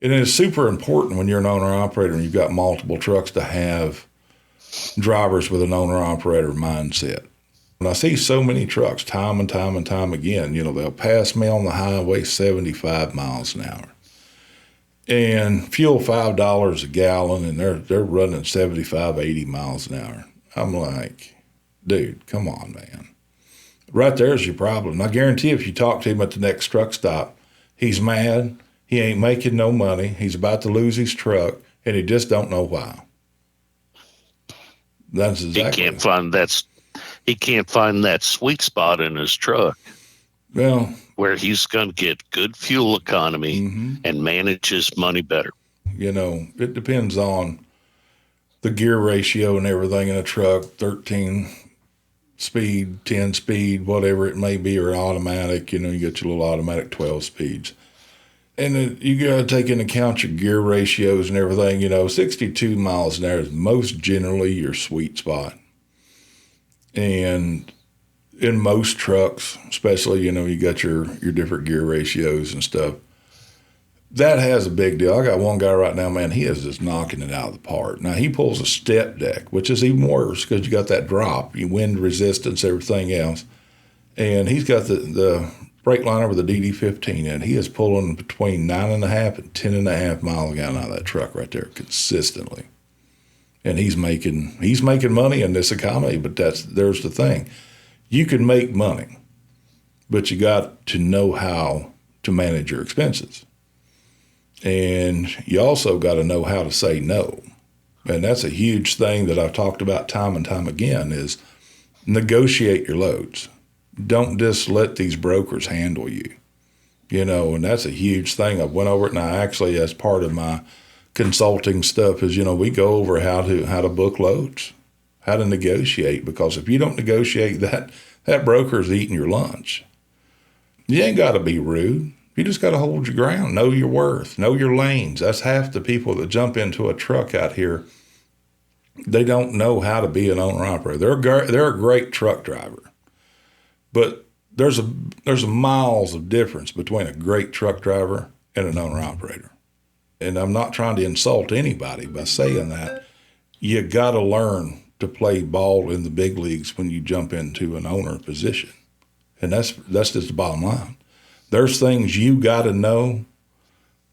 And it's super important when you're an owner operator and you've got multiple trucks to have drivers with an owner operator mindset. And I see so many trucks time and time and time again, they'll pass me on the highway 75 miles an hour and fuel $5 a gallon, and they're running 75, 80 miles an hour. I'm like, dude, come on, man. Right there's your problem. I guarantee if you talk to him at the next truck stop, he's mad. He ain't making no money. He's about to lose his truck, and he just don't know why. That's exactly. He can't find that sweet spot in his truck. Well, where he's going to get good fuel economy and manage his money better. It depends on the gear ratio and everything in a truck, 13 speed, 10 speed, whatever it may be, or automatic. You get your little automatic 12 speeds. And you got to take into account your gear ratios and everything. 62 miles an hour is most generally your sweet spot. And in most trucks, especially, you got your different gear ratios and stuff. That has a big deal. I got one guy right now, man, he is just knocking it out of the park. Now, he pulls a step deck, which is even worse because you got that drop, you wind resistance, everything else. And he's got the brake liner with the DD15 in. He is pulling between 9.5 and 10.5 miles a gallon out of that truck right there consistently. And he's making money in this economy, but there's the thing. You can make money, but you got to know how to manage your expenses. And you also got to know how to say no. And that's a huge thing that I've talked about time and time again is negotiate your loads. Don't just let these brokers handle you. And that's a huge thing. I went over it, and I actually, as part of my consulting stuff is, we go over how to book loads, how to negotiate, because if you don't negotiate that broker's eating your lunch. You ain't got to be rude. You just got to hold your ground, know your worth, know your lanes. That's half the people that jump into a truck out here. They don't know how to be an owner-operator. They're a great truck driver, but there's a miles of difference between a great truck driver and an owner-operator. And I'm not trying to insult anybody by saying that. You got to learn to play ball in the big leagues when you jump into an owner position. And that's just the bottom line. There's things you got to know